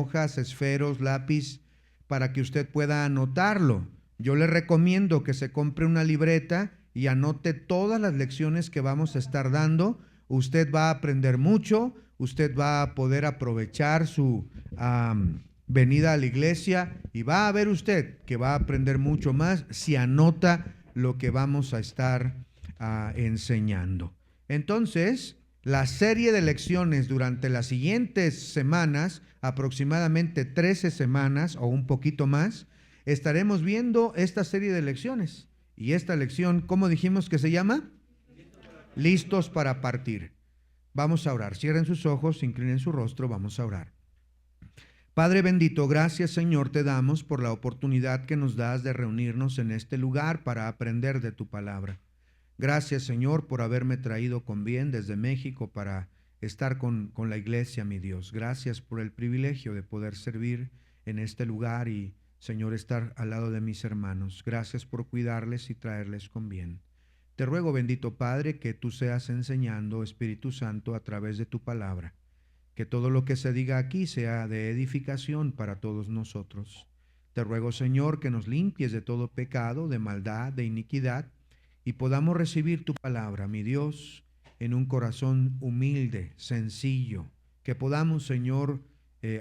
hojas, esferos, lápiz, para que usted pueda anotarlo. Yo le recomiendo que se compre una libreta y anote todas las lecciones que vamos a estar dando. Usted va a aprender mucho, usted va a poder aprovechar su venida a la iglesia y va a ver usted que va a aprender mucho más si anota lo que vamos a estar enseñando. Entonces, la serie de lecciones durante las siguientes semanas, aproximadamente 13 semanas o un poquito más, estaremos viendo esta serie de lecciones. Y esta lección, ¿cómo dijimos que se llama? Listos para partir. Vamos a orar. Cierren sus ojos, inclinen su rostro, vamos a orar. Padre bendito, gracias Señor te damos por la oportunidad que nos das de reunirnos en este lugar para aprender de tu palabra. Gracias Señor por haberme traído con bien desde México para estar con la iglesia, mi Dios. Gracias por el privilegio de poder servir en este lugar y Señor estar al lado de mis hermanos. Gracias por cuidarles y traerles con bien. Te ruego, bendito Padre, que tú seas enseñando, Espíritu Santo, a través de tu palabra. Que todo lo que se diga aquí sea de edificación para todos nosotros. Te ruego, Señor, que nos limpies de todo pecado, de maldad, de iniquidad, y podamos recibir tu palabra, mi Dios, en un corazón humilde, sencillo, que podamos, Señor,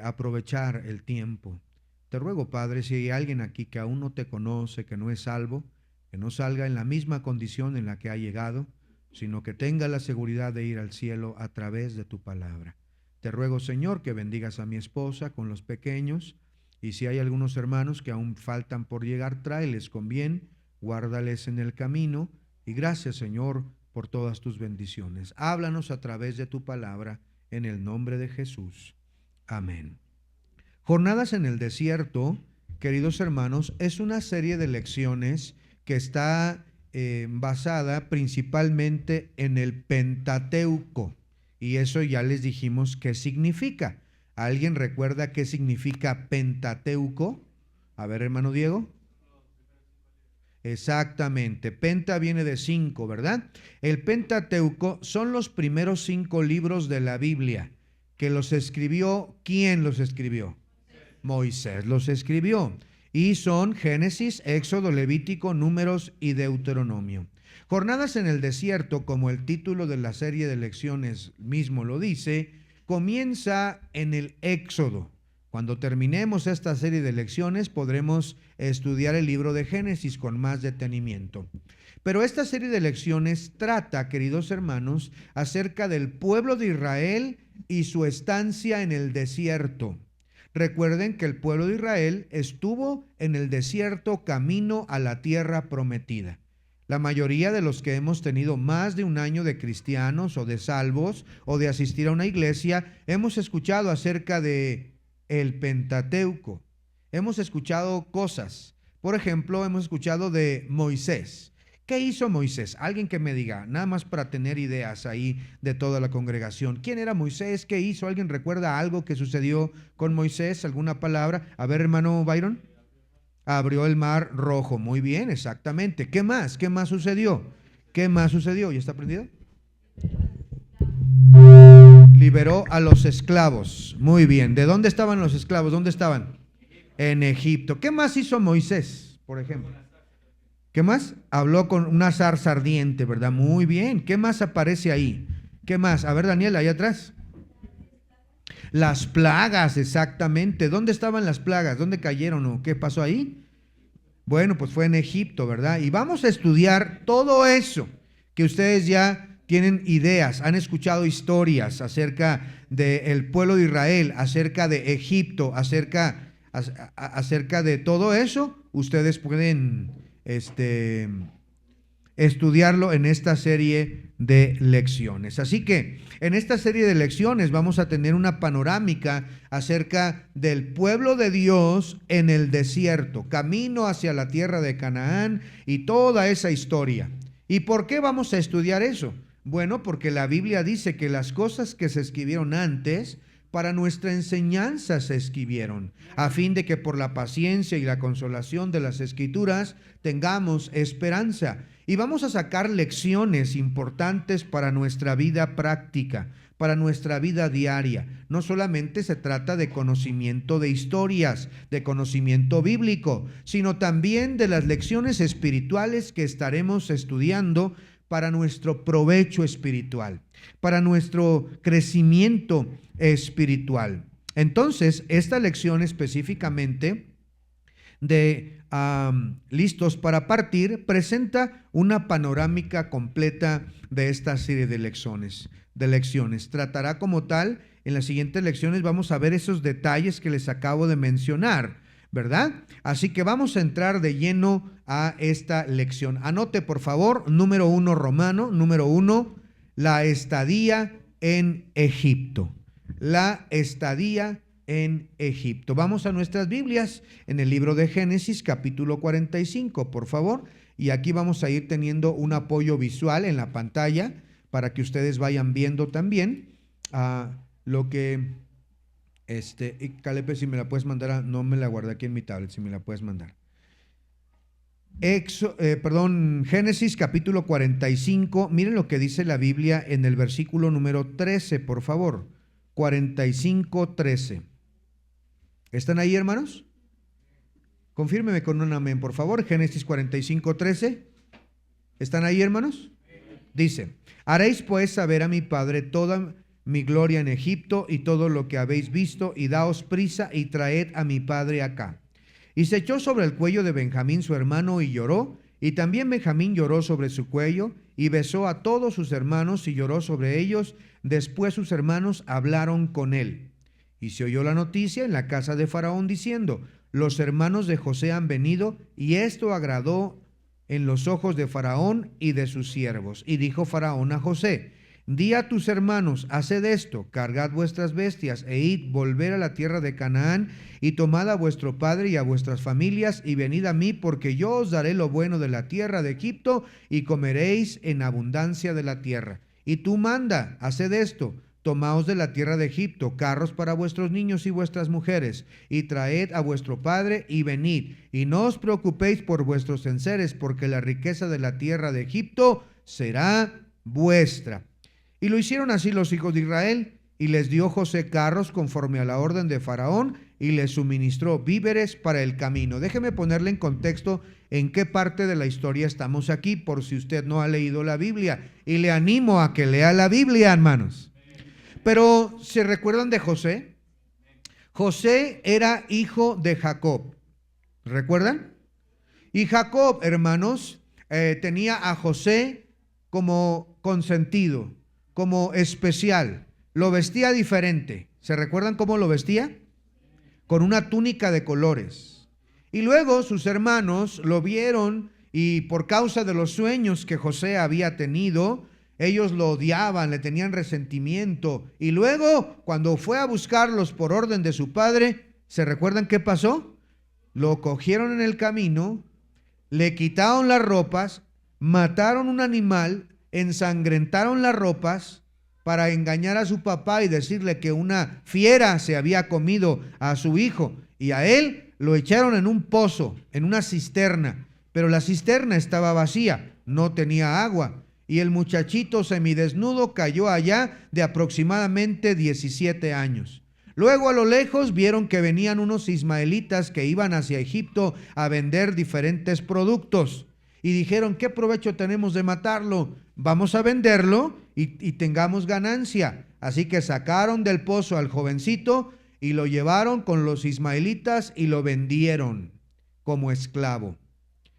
aprovechar el tiempo. Te ruego, Padre, si hay alguien aquí que aún no te conoce, que no es salvo, que no salga en la misma condición en la que ha llegado, sino que tenga la seguridad de ir al cielo a través de tu palabra. Te ruego, Señor, que bendigas a mi esposa con los pequeños, y si hay algunos hermanos que aún faltan por llegar, tráeles con bien, guárdales en el camino, y gracias, Señor, por todas tus bendiciones. Háblanos a través de tu palabra, en el nombre de Jesús. Amén. Jornadas en el desierto, queridos hermanos, es una serie de lecciones que está basada principalmente en el Pentateuco. Y eso ya les dijimos qué significa. ¿Alguien recuerda qué significa Pentateuco? A ver, hermano Diego. Exactamente, penta viene de 5, ¿verdad? El Pentateuco son los primeros 5 libros de la Biblia, que los escribió, ¿quién los escribió? Moisés los escribió, y son Génesis, Éxodo, Levítico, Números y Deuteronomio. Jornadas en el desierto, como el título de la serie de lecciones mismo lo dice, comienza en el Éxodo. Cuando terminemos esta serie de lecciones podremos estudiar el libro de Génesis con más detenimiento. Pero esta serie de lecciones trata, queridos hermanos, acerca del pueblo de Israel y su estancia en el desierto. Recuerden que el pueblo de Israel estuvo en el desierto camino a la tierra prometida. La mayoría de los que hemos tenido más de un año de cristianos o de salvos o de asistir a una iglesia, hemos escuchado acerca de el Pentateuco. Hemos escuchado cosas. Por ejemplo, hemos escuchado de Moisés. ¿Qué hizo Moisés? Alguien que me diga, nada más para tener ideas ahí de toda la congregación. ¿Quién era Moisés? ¿Qué hizo? ¿Alguien recuerda algo que sucedió con Moisés? ¿Alguna palabra? A ver, hermano Byron. Abrió el mar rojo. Muy bien, exactamente. ¿Qué más? ¿Qué más sucedió? ¿Qué más sucedió? ¿Ya está prendido? Liberó a los esclavos. Muy bien. ¿De dónde estaban los esclavos? ¿Dónde estaban? En Egipto. ¿Qué más hizo Moisés, por ejemplo? ¿Qué más? Habló con una zarza ardiente, ¿verdad? Muy bien. ¿Qué más aparece ahí? ¿Qué más? A ver, Daniel, ahí atrás. Las plagas, exactamente. ¿Dónde estaban las plagas? ¿Dónde cayeron o qué pasó ahí? Bueno, pues fue en Egipto, ¿verdad? Y vamos a estudiar todo eso que ustedes ya tienen ideas, han escuchado historias acerca del pueblo de Israel, acerca de Egipto, acerca de todo eso. Ustedes pueden estudiarlo en esta serie de lecciones. Así que en esta serie de lecciones vamos a tener una panorámica acerca del pueblo de Dios en el desierto, camino hacia la tierra de Canaán y toda esa historia. ¿Y por qué vamos a estudiar eso? Bueno, porque la Biblia dice que las cosas que se escribieron antes para nuestra enseñanza se escribieron, a fin de que por la paciencia y la consolación de las Escrituras tengamos esperanza. Y vamos a sacar lecciones importantes para nuestra vida práctica, para nuestra vida diaria. No solamente se trata de conocimiento de historias, de conocimiento bíblico, sino también de las lecciones espirituales que estaremos estudiando para nuestro provecho espiritual, para nuestro crecimiento espiritual. Entonces, esta lección específicamente de Listos para Partir presenta una panorámica completa de esta serie de lecciones. Tratará como tal, en las siguientes lecciones vamos a ver esos detalles que les acabo de mencionar, ¿verdad? Así que vamos a entrar de lleno a esta lección. Anote, por favor, número 1 romano, número 1, la estadía en Egipto. La estadía en Egipto. Vamos a nuestras Biblias en el libro de Génesis, capítulo 45, por favor. Y aquí vamos a ir teniendo un apoyo visual en la pantalla para que ustedes vayan viendo también lo que... Calepe, si me la puedes mandar, no me la guardé aquí en mi tablet, si me la puedes mandar. Génesis capítulo 45, miren lo que dice la Biblia en el versículo número 13, por favor. 45, 13. ¿Están ahí, hermanos? Confírmeme con un amén, por favor. Génesis 45, 13. ¿Están ahí, hermanos? Dice: haréis pues saber a mi padre toda mi gloria en Egipto y todo lo que habéis visto, y daos prisa y traed a mi padre acá. Y se echó sobre el cuello de Benjamín su hermano y lloró, y también Benjamín lloró sobre su cuello, y besó a todos sus hermanos y lloró sobre ellos. Después sus hermanos hablaron con él. Y se oyó la noticia en la casa de Faraón diciendo: los hermanos de José han venido, y esto agradó en los ojos de Faraón y de sus siervos. Y dijo Faraón a José: di a tus hermanos, haced esto, cargad vuestras bestias e id, volver a la tierra de Canaán, y tomad a vuestro padre y a vuestras familias, y venid a mí, porque yo os daré lo bueno de la tierra de Egipto, y comeréis en abundancia de la tierra. Y tú manda, haced esto, tomaos de la tierra de Egipto carros para vuestros niños y vuestras mujeres, y traed a vuestro padre, y venid, y no os preocupéis por vuestros enseres, porque la riqueza de la tierra de Egipto será vuestra. Y lo hicieron así los hijos de Israel, y les dio José carros conforme a la orden de Faraón, y les suministró víveres para el camino. Déjeme ponerle en contexto en qué parte de la historia estamos aquí, por si usted no ha leído la Biblia, y le animo a que lea la Biblia, hermanos. Pero, ¿se recuerdan de José? José era hijo de Jacob, ¿recuerdan? Y Jacob, hermanos, tenía a José como consentido, como especial. Lo vestía diferente. ¿Se recuerdan cómo lo vestía? Con una túnica de colores. Y luego sus hermanos lo vieron, y por causa de los sueños que José había tenido, ellos lo odiaban, le tenían resentimiento. Y luego, cuando fue a buscarlos por orden de su padre, ¿se recuerdan qué pasó? Lo cogieron en el camino, le quitaron las ropas, mataron un animal, ensangrentaron las ropas para engañar a su papá y decirle que una fiera se había comido a su hijo. Y a él lo echaron en un pozo, en una cisterna. Pero la cisterna estaba vacía, no tenía agua. Y el muchachito semidesnudo cayó allá de aproximadamente 17 años. Luego a lo lejos vieron que venían unos ismaelitas que iban hacia Egipto a vender diferentes productos. Y dijeron: ¿qué provecho tenemos de matarlo? Vamos a venderlo y tengamos ganancia. Así que sacaron del pozo al jovencito y lo llevaron con los ismaelitas y lo vendieron como esclavo.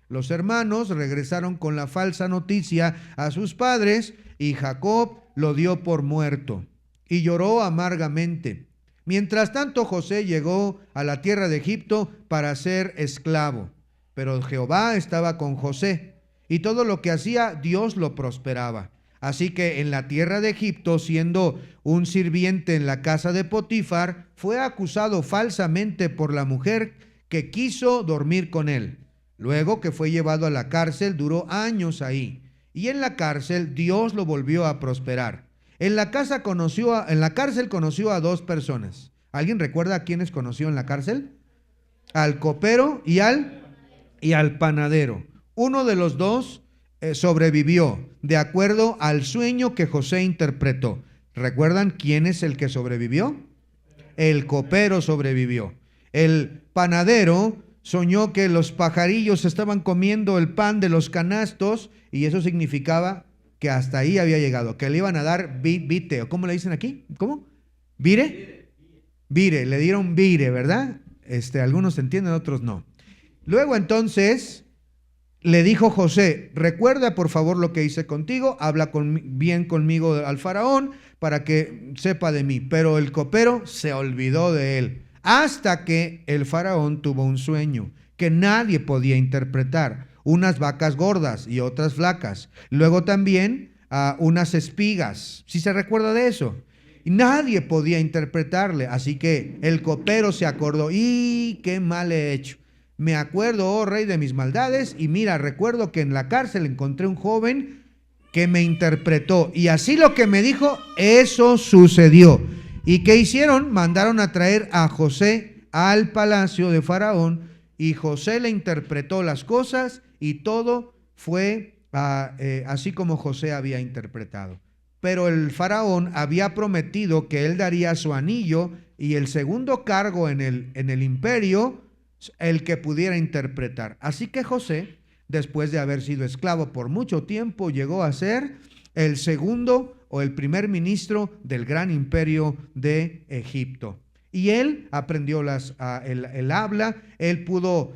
Los hermanos regresaron con la falsa noticia a sus padres, y Jacob lo dio por muerto y lloró amargamente. Mientras tanto, José llegó a la tierra de Egipto para ser esclavo, pero Jehová estaba con José, y todo lo que hacía Dios lo prosperaba. Así que en la tierra de Egipto, siendo un sirviente en la casa de Potifar, fue acusado falsamente por la mujer que quiso dormir con él. Luego que fue llevado a la cárcel, duró años ahí, y en la cárcel Dios lo volvió a prosperar. En la cárcel conoció a dos personas. ¿Alguien recuerda a quiénes conoció en la cárcel? Al copero y al panadero. Uno de los dos sobrevivió de acuerdo al sueño que José interpretó. ¿Recuerdan quién es el que sobrevivió? El copero sobrevivió. El panadero soñó que los pajarillos estaban comiendo el pan de los canastos y eso significaba que hasta ahí había llegado, que le iban a dar vite, o ¿cómo le dicen aquí? ¿Cómo? ¿Vire? Vire, le dieron vire, ¿verdad? Algunos entienden, otros no. Luego entonces le dijo José, recuerda por favor lo que hice contigo, habla bien conmigo al faraón para que sepa de mí. Pero el copero se olvidó de él, hasta que el faraón tuvo un sueño que nadie podía interpretar, unas vacas gordas y otras flacas, luego también unas espigas, ¿sí se recuerda de eso? Y nadie podía interpretarle, así que el copero se acordó, ¡y qué mal he hecho! Me acuerdo, oh rey, de mis maldades, y mira, recuerdo que en la cárcel encontré un joven que me interpretó, y así lo que me dijo, eso sucedió. ¿Y qué hicieron? Mandaron a traer a José al palacio de Faraón, y José le interpretó las cosas, y todo fue así como José había interpretado. Pero el faraón había prometido que él daría su anillo y el segundo cargo en el imperio, el que pudiera interpretar. Así que José, después de haber sido esclavo por mucho tiempo, llegó a ser el segundo o el primer ministro del gran imperio de Egipto. Y él aprendió el habla, él pudo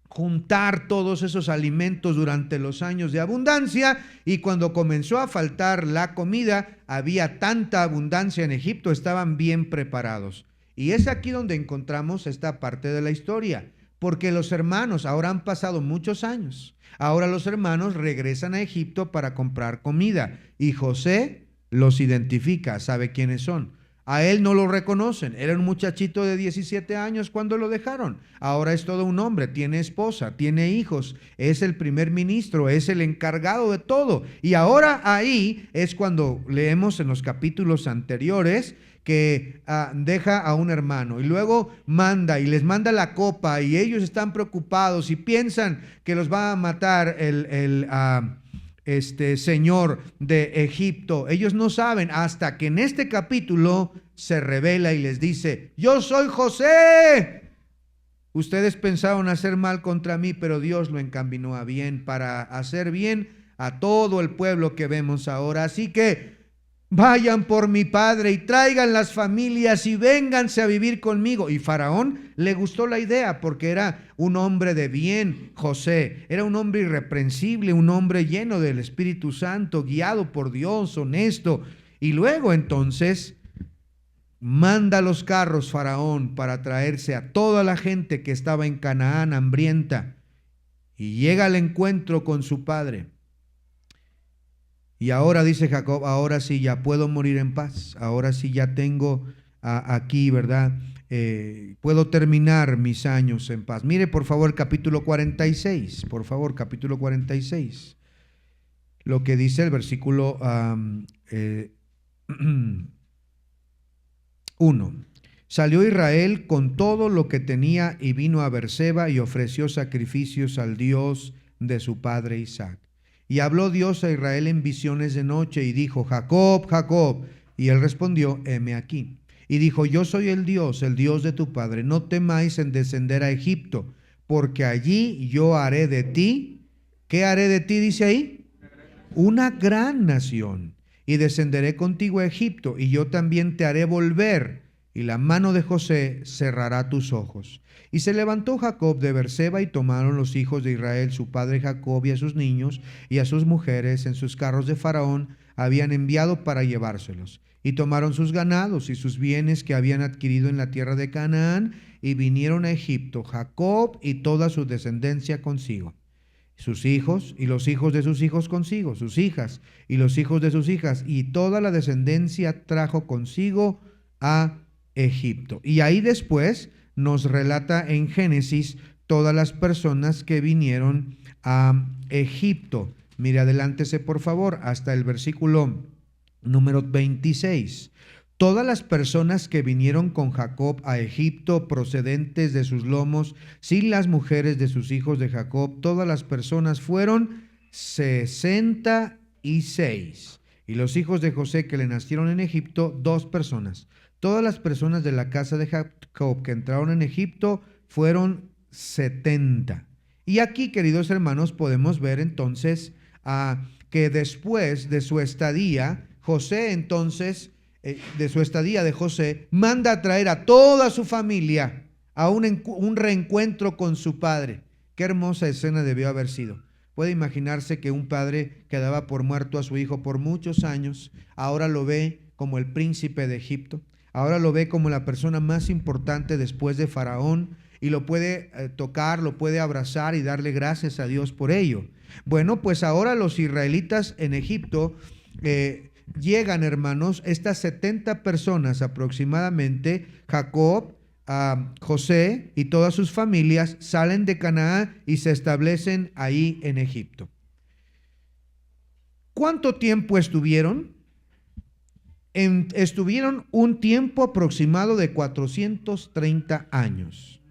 juntar todos esos alimentos durante los años de abundancia, y cuando comenzó a faltar la comida, había tanta abundancia en Egipto, estaban bien preparados. Y es aquí donde encontramos esta parte de la historia, porque los hermanos, ahora han pasado muchos años, ahora los hermanos regresan a Egipto para comprar comida, y José los identifica, sabe quiénes son. A él no lo reconocen, era un muchachito de 17 años cuando lo dejaron, ahora es todo un hombre, tiene esposa, tiene hijos, es el primer ministro, es el encargado de todo. Y ahora ahí es cuando leemos en los capítulos anteriores que deja a un hermano y luego manda y les manda la copa, y ellos están preocupados y piensan que los va a matar señor de Egipto. Ellos no saben hasta que en este capítulo se revela y les dice: yo soy José. Ustedes pensaron hacer mal contra mí, pero Dios lo encaminó a bien, para hacer bien a todo el pueblo que vemos ahora. Así que vayan por mi padre y traigan las familias y vénganse a vivir conmigo. Y Faraón le gustó la idea porque era un hombre de bien. José era un hombre irreprensible, un hombre lleno del Espíritu Santo, guiado por Dios, honesto. Y luego entonces manda los carros Faraón para traerse a toda la gente que estaba en Canaán hambrienta, y llega al encuentro con su padre. Y ahora dice Jacob: ahora sí ya puedo morir en paz, ahora sí ya tengo aquí, ¿verdad? Puedo terminar mis años en paz. Mire por favor capítulo 46, por favor capítulo 46, lo que dice el versículo 1. Salió Israel con todo lo que tenía y vino a Beerseba y ofreció sacrificios al Dios de su padre Isaac. Y habló Dios a Israel en visiones de noche y dijo: Jacob, Jacob. Y él respondió: heme aquí. Y dijo: yo soy el Dios de tu padre. No temáis en descender a Egipto, porque allí yo haré de ti. ¿Qué haré de ti? Dice ahí: una gran nación. Y descenderé contigo a Egipto, y yo también te haré volver, y la mano de José cerrará tus ojos. Y se levantó Jacob de Beerseba, y tomaron los hijos de Israel, su padre Jacob, y a sus niños y a sus mujeres en sus carros de Faraón habían enviado para llevárselos. Y tomaron sus ganados y sus bienes que habían adquirido en la tierra de Canaán, y vinieron a Egipto, Jacob y toda su descendencia consigo. Sus hijos y los hijos de sus hijos consigo, sus hijas y los hijos de sus hijas, y toda la descendencia trajo consigo a Egipto. Y ahí después nos relata en Génesis todas las personas que vinieron a Egipto. Mire, adelántese por favor hasta el versículo número 26. Todas las personas que vinieron con Jacob a Egipto, procedentes de sus lomos, sin las mujeres de sus hijos de Jacob, todas las personas fueron 66. Y los hijos de José que le nacieron en Egipto, 2 personas. Todas las personas de la casa de Jacob que entraron en Egipto fueron 70. Y aquí, queridos hermanos, podemos ver entonces que después de su estadía, José entonces, de su estadía de José, manda a traer a toda su familia a un reencuentro con su padre. Qué hermosa escena debió haber sido. Puede imaginarse que un padre que daba por muerto a su hijo por muchos años, ahora lo ve como el príncipe de Egipto, ahora lo ve como la persona más importante después de Faraón, y lo puede tocar, lo puede abrazar y darle gracias a Dios por ello. Bueno, pues ahora los israelitas en Egipto llegan, hermanos, estas 70 personas aproximadamente, Jacob, José y todas sus familias salen de Canaán y se establecen ahí en Egipto. ¿Cuánto tiempo estuvieron? Estuvieron un tiempo aproximado de 430 años.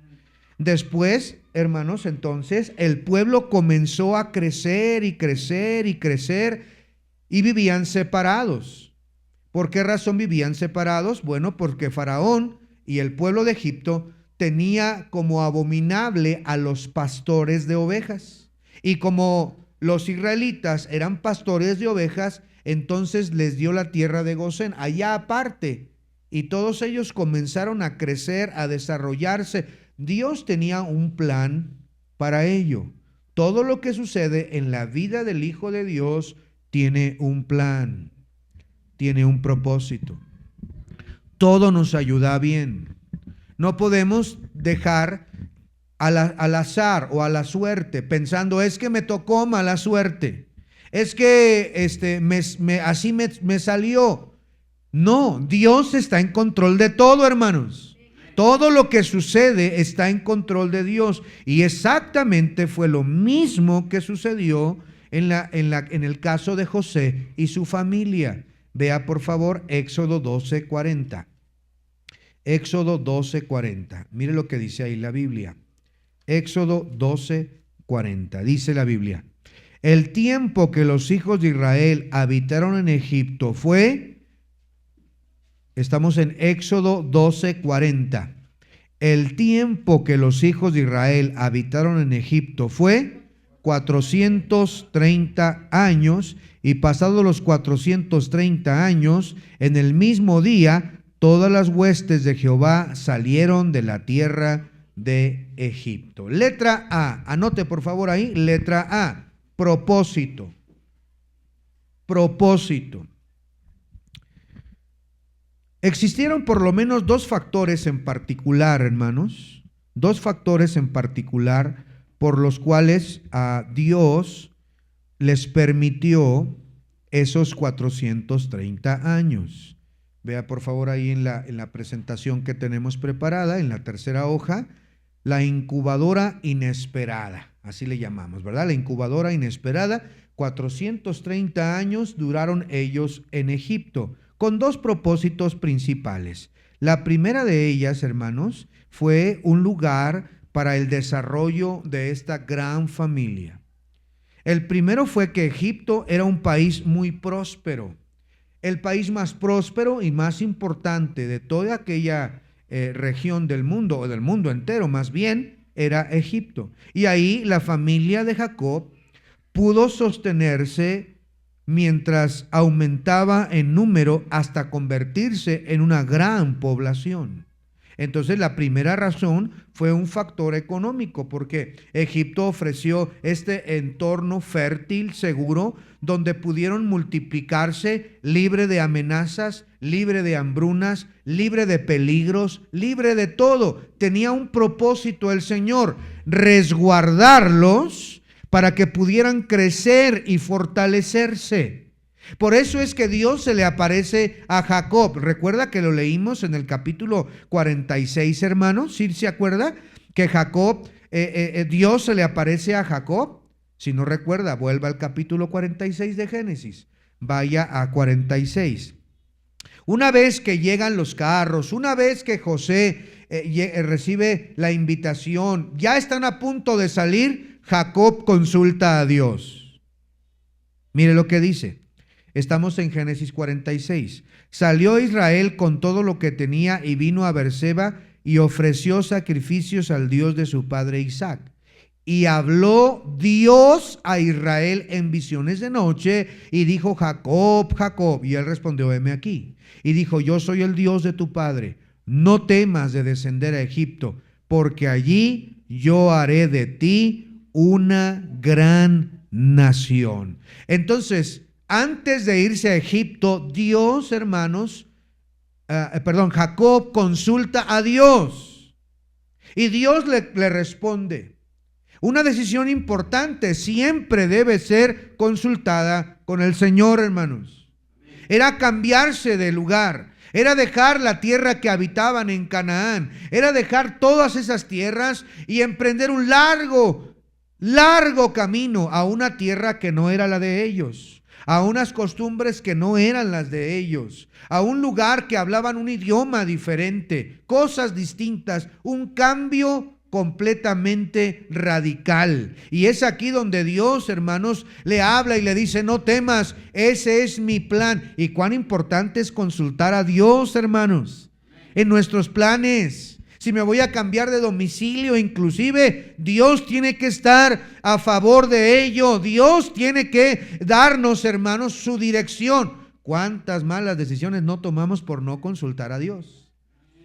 Después, hermanos, entonces el pueblo comenzó a crecer y crecer y crecer y vivían separados. ¿Por qué razón vivían separados? Bueno, porque Faraón y el pueblo de Egipto tenía como abominable a los pastores de ovejas. Y como los israelitas eran pastores de ovejas, entonces les dio la tierra de Gosén, allá aparte. Y todos ellos comenzaron a crecer, a desarrollarse. Dios tenía un plan para ello. Todo lo que sucede en la vida del Hijo de Dios tiene un plan, tiene un propósito. Todo nos ayuda bien. No podemos dejar al azar o a la suerte, pensando, es que me tocó mala suerte, es que así me salió. No, Dios está en control de todo, hermanos. Todo lo que sucede está en control de Dios. Y exactamente fue lo mismo que sucedió en el caso de José y su familia. Vea por favor Éxodo 12:40. Éxodo 12:40. Mire lo que dice ahí la Biblia. Éxodo 12:40. Dice la Biblia: el tiempo que los hijos de Israel habitaron en Egipto fue... Estamos en Éxodo 12:40. El tiempo que los hijos de Israel habitaron en Egipto fue 430 años, y pasados los 430 años, en el mismo día, todas las huestes de Jehová salieron de la tierra de Egipto. Letra A, anote por favor ahí, letra A, propósito. Propósito. Existieron por lo menos 2 factores en particular, hermanos, 2 factores en particular por los cuales a Dios les permitió esos 430 años. Vea por favor ahí en la presentación que tenemos preparada, en la tercera hoja, la incubadora inesperada, así le llamamos, ¿verdad? La incubadora inesperada. 430 años duraron ellos en Egipto, con 2 propósitos principales. La primera de ellas, hermanos, fue un lugar para el desarrollo de esta gran familia. El primero fue que Egipto era un país muy próspero, el país más próspero y más importante de toda aquella región del mundo, o del mundo entero más bien, era Egipto. Y ahí la familia de Jacob pudo sostenerse mientras aumentaba en número hasta convertirse en una gran población. Entonces la primera razón fue un factor económico, porque Egipto ofreció este entorno fértil, seguro, donde pudieron multiplicarse, libre de amenazas, libre de hambrunas, libre de peligros, libre de todo. Tenía un propósito el Señor: resguardarlos para que pudieran crecer y fortalecerse. Por eso es que Dios se le aparece a Jacob. Recuerda que lo leímos en el capítulo 46, hermanos. ¿Sí se acuerda? Que Jacob, Dios se le aparece a Jacob. Si no recuerda, vuelva al capítulo 46 de Génesis. Vaya a 46. Una vez que llegan los carros, una vez que José recibe la invitación, ya están a punto de salir, Jacob consulta a Dios. Mire lo que dice. Estamos en Génesis 46. Salió Israel con todo lo que tenía y vino a Beerseba y ofreció sacrificios al Dios de su padre Isaac. Y habló Dios a Israel en visiones de noche y dijo: Jacob, Jacob. Y él respondió: heme aquí. Y dijo: yo soy el Dios de tu padre. No temas de descender a Egipto, porque allí yo haré de ti una gran nación. Entonces, antes de irse a Egipto, Dios, hermanos, Jacob consulta a Dios y Dios le responde. Una decisión importante siempre debe ser consultada con el Señor, hermanos. Era cambiarse de lugar, era dejar la tierra que habitaban en Canaán, era dejar todas esas tierras y emprender un largo camino a una tierra que no era la de ellos, a unas costumbres que no eran las de ellos, a un lugar que hablaban un idioma diferente, cosas distintas, un cambio completamente radical. Y es aquí donde Dios, hermanos, le habla y le dice: no temas, ese es mi plan. Y cuán importante es consultar a Dios, hermanos, en nuestros planes. Si me voy a cambiar de domicilio, inclusive, Dios tiene que estar a favor de ello. Dios tiene que darnos, hermanos, su dirección. ¿Cuántas malas decisiones no tomamos por no consultar a Dios?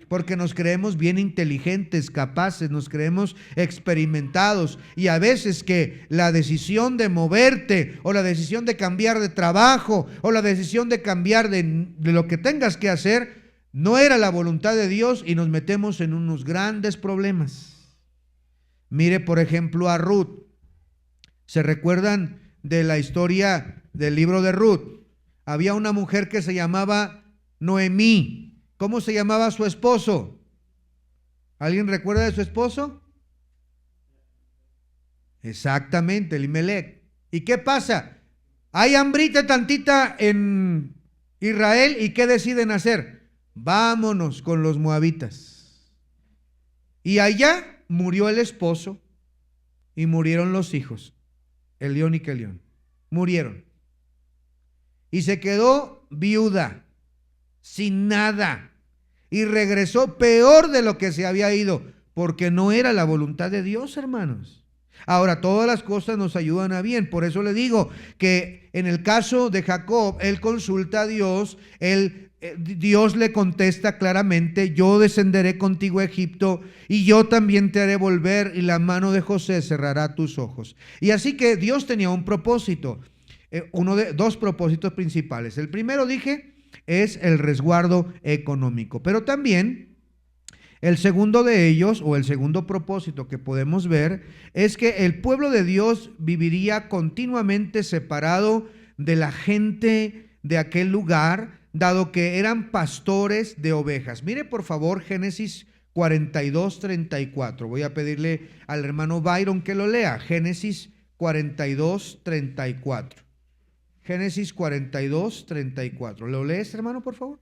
Porque nos creemos bien inteligentes, capaces, nos creemos experimentados, y a veces que la decisión de moverte o la decisión de cambiar de trabajo o la decisión de cambiar de lo que tengas que hacer no era la voluntad de Dios y nos metemos en unos grandes problemas. Mire, por ejemplo, a Ruth. ¿Se recuerdan de la historia del libro de Ruth? Había una mujer que se llamaba Noemí. ¿Cómo se llamaba su esposo? ¿Alguien recuerda de su esposo? Exactamente, Elimelech. ¿Y qué pasa? Hay hambrita tantita en Israel, ¿y qué deciden hacer? Vámonos con los moabitas. Y allá murió el esposo y murieron los hijos, Elión y Quelión. Murieron. Y se quedó viuda, sin nada. Y regresó peor de lo que se había ido, porque no era la voluntad de Dios, hermanos. Ahora, todas las cosas nos ayudan a bien. Por eso le digo que en el caso de Jacob, él consulta a Dios, Dios le contesta claramente: yo descenderé contigo a Egipto y yo también te haré volver, y la mano de José cerrará tus ojos. Y así que Dios tenía un propósito, dos propósitos principales. El primero, dije, es el resguardo económico, pero también el segundo de ellos, o el segundo propósito que podemos ver, es que el pueblo de Dios viviría continuamente separado de la gente de aquel lugar, dado que eran pastores de ovejas. Mire por favor Génesis 42:34. Voy a pedirle al hermano Byron que lo lea. Génesis 42:34. Génesis 42:34. ¿Lo lees, hermano, por favor?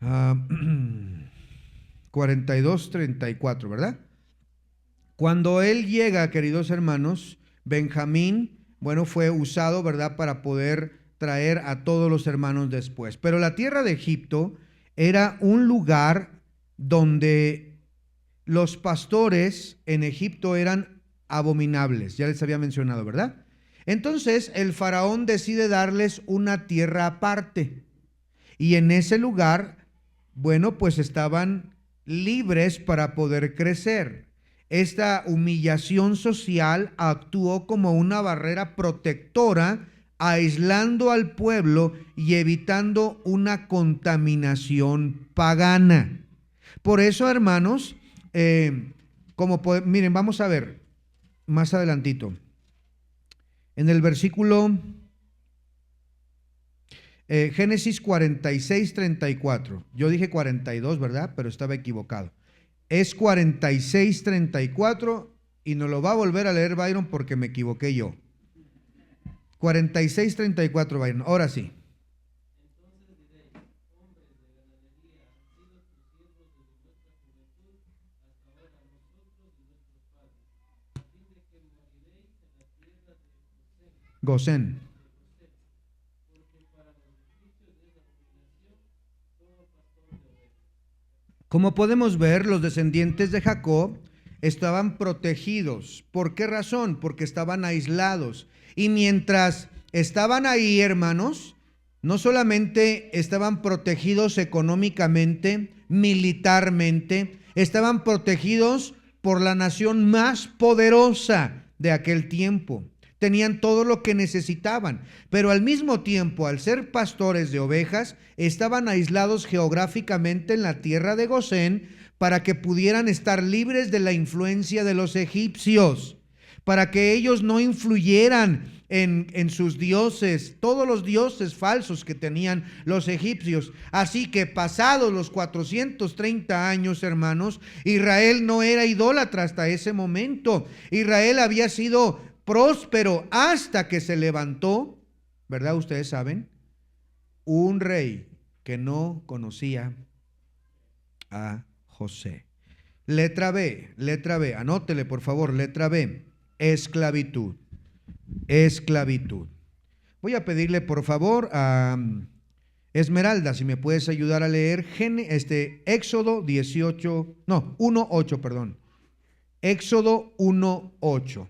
Ah, 42:34, ¿verdad? Cuando él llega, queridos hermanos, Benjamín, bueno, fue usado, ¿verdad?, para poder traer a todos los hermanos después. Pero la tierra de Egipto era un lugar donde los pastores en Egipto eran abominables, ya les había mencionado, ¿verdad? Entonces el faraón decide darles una tierra aparte, y en ese lugar, bueno, pues estaban libres para poder crecer. Esta humillación social actuó como una barrera protectora, aislando al pueblo y evitando una contaminación pagana. Por eso, hermanos, miren, vamos a ver más adelantito, en el versículo Génesis 46:34. Yo dije 42, ¿verdad? Pero estaba equivocado. Es 46:34 y nos lo va a volver a leer Byron porque me equivoqué yo. 46:34, Byron. Ahora sí. Gosén. Como podemos ver, los descendientes de Jacob estaban protegidos. ¿Por qué razón? Porque estaban aislados. Y mientras estaban ahí, hermanos, no solamente estaban protegidos económicamente, militarmente, estaban protegidos por la nación más poderosa de aquel tiempo. Tenían todo lo que necesitaban, pero al mismo tiempo, al ser pastores de ovejas, estaban aislados geográficamente en la tierra de Gosén para que pudieran estar libres de la influencia de los egipcios, para que ellos no influyeran en sus dioses, todos los dioses falsos que tenían los egipcios. Así que pasados los 430 años, hermanos, Israel no era idólatra hasta ese momento. Israel había sido próspero hasta que se levantó, ¿verdad? Ustedes saben, un rey que no conocía a José. Letra B, anótele por favor, letra B, esclavitud. Esclavitud. Voy a pedirle por favor a Esmeralda si me puedes ayudar a leer Éxodo 1:8, perdón. Éxodo 1:8.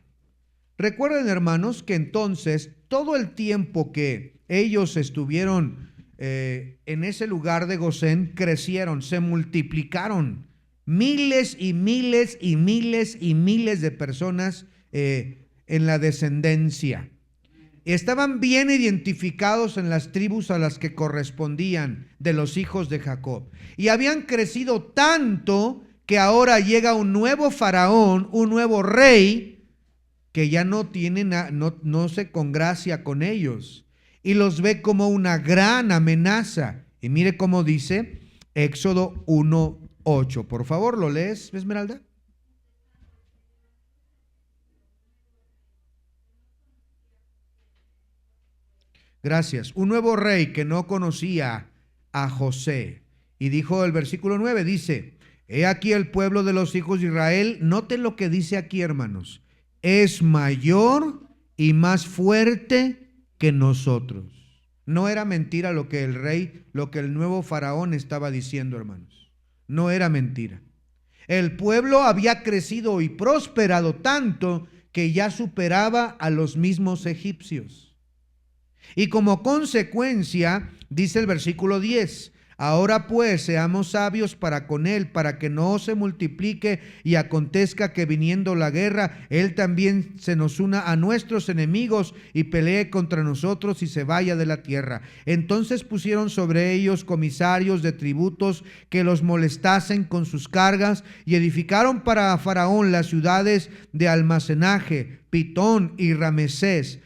Recuerden, hermanos, que entonces todo el tiempo que ellos estuvieron en ese lugar de Gosén, crecieron, se multiplicaron, miles y miles y miles y miles de personas en la descendencia. Estaban bien identificados en las tribus a las que correspondían de los hijos de Jacob. Y habían crecido tanto que ahora llega un nuevo faraón, un nuevo rey, que ya no se congracia con ellos y los ve como una gran amenaza. Y mire cómo dice Éxodo 1:8. Por favor, ¿lo lees, Esmeralda? Gracias. Un nuevo rey que no conocía a José. Y dijo el versículo 9, dice: he aquí el pueblo de los hijos de Israel. Noten lo que dice aquí, hermanos. Es mayor y más fuerte que nosotros. No era mentira lo que el nuevo faraón estaba diciendo, hermanos. No era mentira. El pueblo había crecido y prosperado tanto que ya superaba a los mismos egipcios. Y como consecuencia, dice el versículo 10, ahora pues seamos sabios para con él, para que no se multiplique y acontezca que viniendo la guerra, él también se nos una a nuestros enemigos y pelee contra nosotros y se vaya de la tierra. Entonces pusieron sobre ellos comisarios de tributos que los molestasen con sus cargas y edificaron para Faraón las ciudades de almacenaje, Pitón y Ramesés,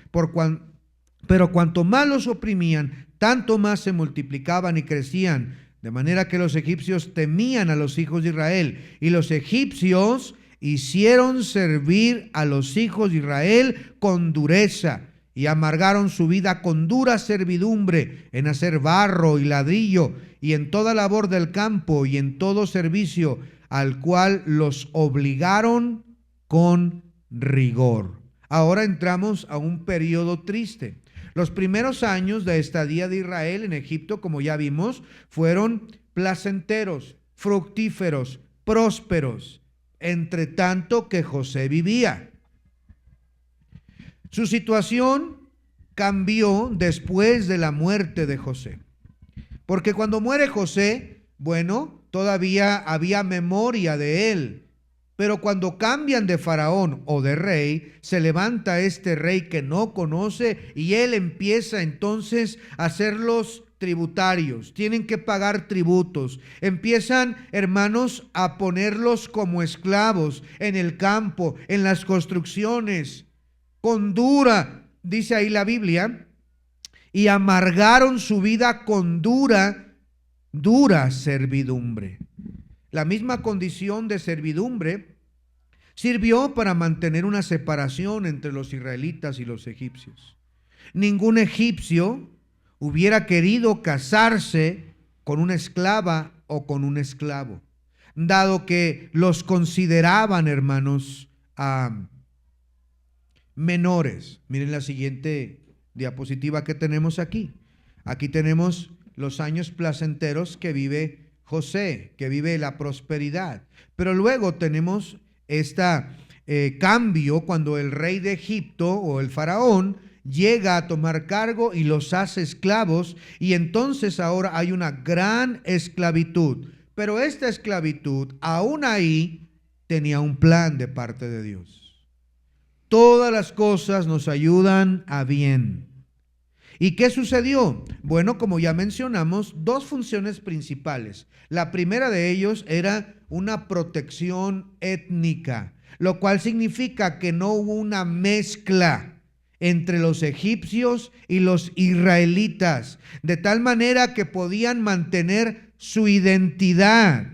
pero cuanto más los oprimían, tanto más se multiplicaban y crecían, de manera que los egipcios temían a los hijos de Israel, y los egipcios hicieron servir a los hijos de Israel con dureza, y amargaron su vida con dura servidumbre en hacer barro y ladrillo, y en toda labor del campo, y en todo servicio, al cual los obligaron con rigor. Ahora entramos a un periodo triste. Los primeros años de estadía de Israel en Egipto, como ya vimos, fueron placenteros, fructíferos, prósperos, entre tanto que José vivía. Su situación cambió después de la muerte de José, porque cuando muere José, bueno, todavía había memoria de él. Pero cuando cambian de faraón o de rey, se levanta este rey que no conoce y él empieza entonces a hacerlos tributarios. Tienen que pagar tributos. Empiezan, hermanos, a ponerlos como esclavos en el campo, en las construcciones, con dura, dice ahí la Biblia, y amargaron su vida con dura servidumbre. La misma condición de servidumbre sirvió para mantener una separación entre los israelitas y los egipcios. Ningún egipcio hubiera querido casarse con una esclava o con un esclavo, dado que los consideraban, hermanos, menores. Miren la siguiente diapositiva que tenemos aquí. Aquí tenemos los años placenteros que vive José, que vive la prosperidad. Pero luego tenemos cambio cuando el rey de Egipto o el faraón llega a tomar cargo y los hace esclavos, y entonces ahora hay una gran esclavitud. Pero esta esclavitud, aún ahí, tenía un plan de parte de Dios. Todas las cosas nos ayudan a bien. ¿Y qué sucedió? Bueno, como ya mencionamos, dos funciones principales. La primera de ellos era una protección étnica, lo cual significa que no hubo una mezcla entre los egipcios y los israelitas, de tal manera que podían mantener su identidad,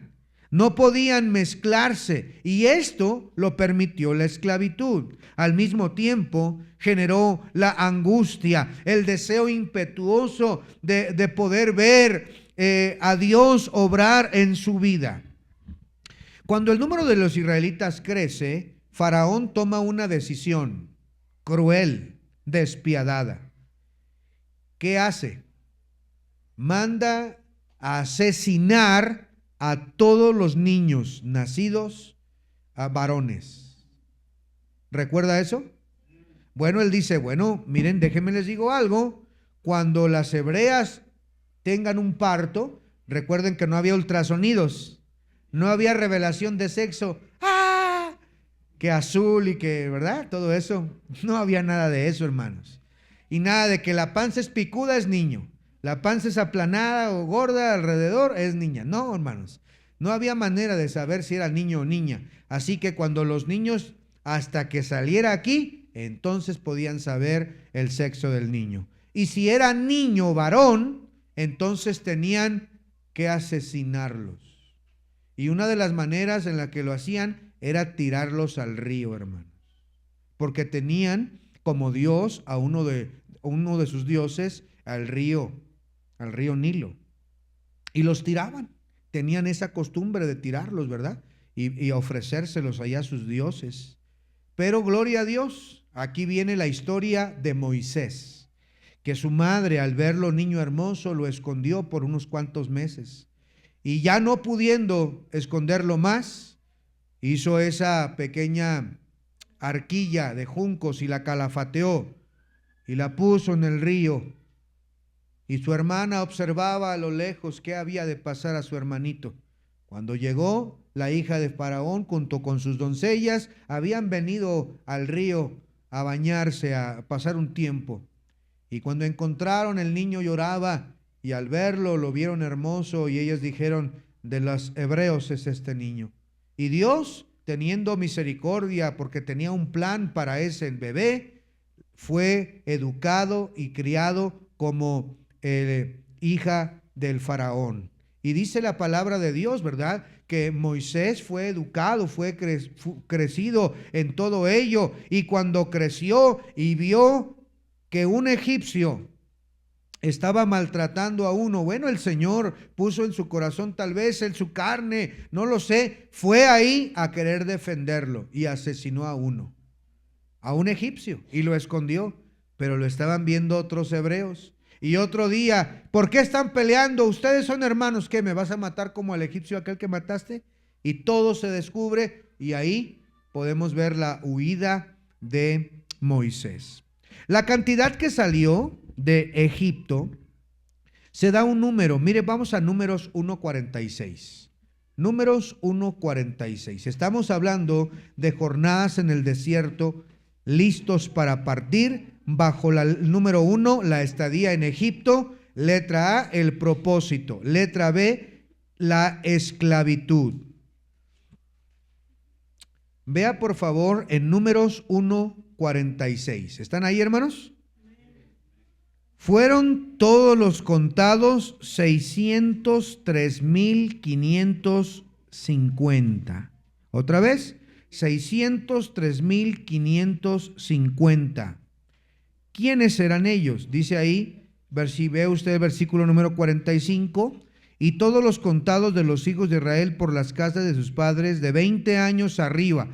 no podían mezclarse, y esto lo permitió la esclavitud. Al mismo tiempo generó la angustia, el deseo impetuoso de poder ver a Dios obrar en su vida. Cuando el número de los israelitas crece, Faraón toma una decisión cruel, despiadada. ¿Qué hace? Manda a asesinar a todos los niños nacidos a varones. ¿Recuerda eso? Bueno, él dice, bueno, miren, déjenme les digo algo. Cuando las hebreas tengan un parto, recuerden que no había ultrasonidos, no había revelación de sexo. ¡Ah! Que azul y que, ¿verdad? Todo eso. No había nada de eso, hermanos. Y nada de que la panza es picuda es niño, la panza es aplanada o gorda alrededor es niña. No, hermanos. No había manera de saber si era niño o niña. Así que cuando los niños, hasta que saliera aquí, entonces podían saber el sexo del niño. Y si era niño o varón, entonces tenían que asesinarlos. Y una de las maneras en la que lo hacían era tirarlos al río, hermanos. Porque tenían como Dios a uno de sus dioses al río Nilo. Y los tiraban. Tenían esa costumbre de tirarlos, ¿verdad? Y ofrecérselos allá a sus dioses. Pero gloria a Dios, aquí viene la historia de Moisés, que su madre, al verlo niño hermoso, lo escondió por unos cuantos meses. Y ya no pudiendo esconderlo más, hizo esa pequeña arquilla de juncos y la calafateó y la puso en el río. Y su hermana observaba a lo lejos qué había de pasar a su hermanito. Cuando llegó, la hija de Faraón junto con sus doncellas habían venido al río a bañarse, a pasar un tiempo. Y cuando encontraron, el niño lloraba, y al verlo lo vieron hermoso, y ellos dijeron, de los hebreos es este niño. Y Dios, teniendo misericordia porque tenía un plan para ese bebé, fue educado y criado como hija del faraón. Y dice la palabra de Dios, ¿verdad?, que Moisés fue educado, fue crecido en todo ello. Y cuando creció y vio que un egipcio estaba maltratando a uno, bueno, el Señor puso en su corazón, tal vez en su carne, no lo sé, fue ahí a querer defenderlo y asesinó a un egipcio, y lo escondió. Pero lo estaban viendo otros hebreos. Y otro día, ¿por qué están peleando? Ustedes son hermanos, ¿qué? ¿Me vas a matar como al egipcio aquel que mataste? Y todo se descubre, y ahí podemos ver la huida de Moisés. La cantidad que salió de Egipto, se da un número. Mire, vamos a Números 1:46. Números 1:46. Estamos hablando de jornadas en el desierto, listos para partir. Bajo el número 1, la estadía en Egipto. Letra A, el propósito. Letra B, la esclavitud. Vea por favor en Números 1:46. ¿Están ahí, hermanos? Fueron todos los contados 603,550. Otra vez, 603,550. ¿Quiénes eran ellos? Dice ahí, ve usted el versículo número 45, y todos los contados de los hijos de Israel por las casas de sus padres de 20 años arriba,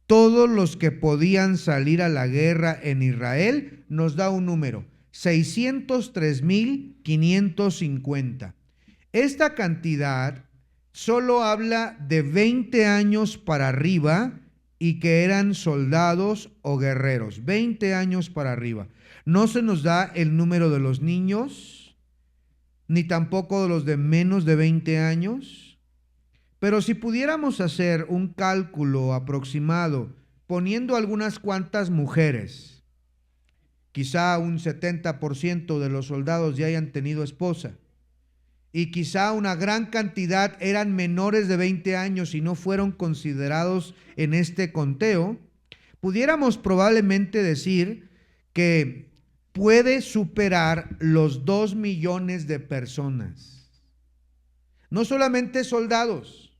todos los que podían salir a la guerra en Israel, nos da un número, 603,550. Esta cantidad solo habla de 20 años para arriba y que eran soldados o guerreros, 20 años para arriba. No se nos da el número de los niños, ni tampoco de los de menos de 20 años, pero si pudiéramos hacer un cálculo aproximado, poniendo algunas cuantas mujeres, quizá un 70% de los soldados ya hayan tenido esposa, y quizá una gran cantidad eran menores de 20 años y no fueron considerados en este conteo, pudiéramos probablemente decir que puede superar los 2 millones de personas. No solamente soldados,